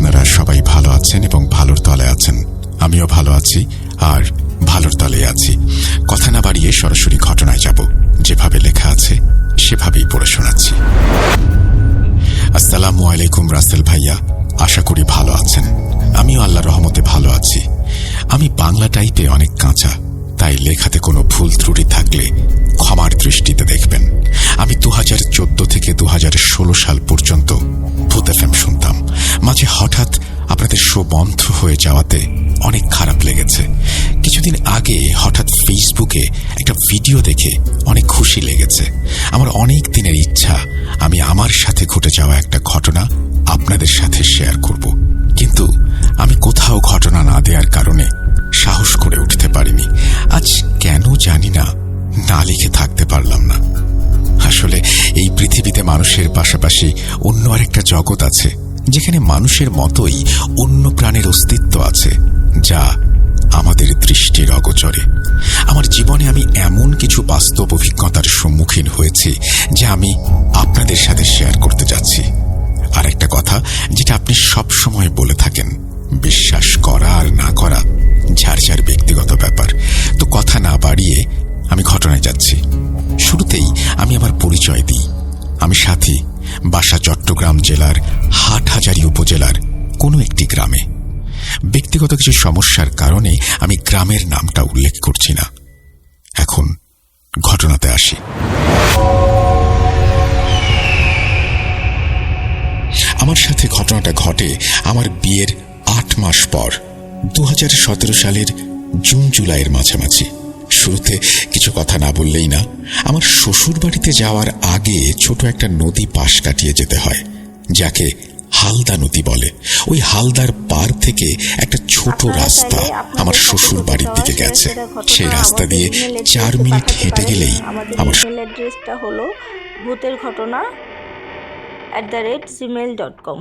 আপনারা সবাই ভালো আছেন এবং ভালোর তলে আছেন। আমিও ভালো আছি আর ভালোর তলে আছি। কথা না বাড়িয়ে সরাসরি ঘটনায় যাব। যেভাবে লেখা আছে সেভাবেই পড়ে শোনাচ্ছি। আসসালামু আলাইকুম রাসেল ভাইয়া, আশা করি ভালো আছেন। আমিও আল্লাহর রহমতে ভালো আছি। আমি বাংলা টাইপে অনেক কাঁচা, তাই লেখাতে কোনো ভুল ত্রুটি থাকলে ক্ষমার দৃষ্টিতে দেখবেন। আমি 2014 থেকে 2016 সাল পর্যন্ত ভূত এফএম শুনতাম। মাঝে হঠাৎ আপনাদের শো বন্ধ হয়ে যাওয়াতে অনেক খারাপ লেগেছে। কিছুদিন আগে হঠাৎ ফেসবুকে একটা ভিডিও দেখে অনেক খুশি লেগেছে। আমার অনেক দিনের ইচ্ছা আমি আমার সাথে ঘটে যাওয়া একটা ঘটনা আপনাদের সাথে শেয়ার করব, কিন্তু আমি কোথাও ঘটনা না দেওয়ার কারণে সাহস করে উঠতে পারিনি। আজ কেন জানি না লিখে থাকতে পারলাম না। আসলে এই পৃথিবীতে মানুষের পাশাপাশি অন্য আরেকটা জগৎ আছে, যেখানে মানুষের মতোই অন্য প্রাণের অস্তিত্ব আছে, যা আমাদের দৃষ্টির অগোচরে। আমার জীবনে আমি এমন কিছু বাস্তব অভিজ্ঞতার সম্মুখীন হয়েছি যা আমি আপনাদের সাথে শেয়ার করতে যাচ্ছি। আর একটা কথা যেটা আপনি সব সময় বলে থাকেন, বিশ্বাস করা আর না করা যার যার ব্যক্তিগত ব্যাপার। তো কথা না বাড়িয়ে আমি ঘটনায় যাচ্ছি। শুরুতেই আমি আমার পরিচয় দিই। আমি সাথী, বাসা চট্টগ্রাম জেলার হাটহাজারী উপজেলার কোনো একটি গ্রামে। ব্যক্তিগত কিছু সমস্যার কারণে আমি গ্রামের নামটা উল্লেখ করছি না। এখন ঘটনাতে আসি। আমার সাথে ঘটনাটা ঘটে আমার বিয়ের 8 মাস পর, 2017 সালের জুন জুলাইয়ের মাঝামাঝি। শুরুতে কিছু কথা না বললেই না, আমার শ্বশুর বাড়িতে যাওয়ার আগে ছোট একটা নদী পাশ কাটিয়ে যেতে হয়, যাকে হালদা নদী বলে। ওই হালদার পার থেকে একটা ছোট রাস্তা আমার শ্বশুর বাড়ির দিকে গেছে। সেই রাস্তা দিয়ে 4 মিনিট হেঁটে গেলেই আমার অ্যাড্রেসটা হলো bhuterghotona@gmail.com।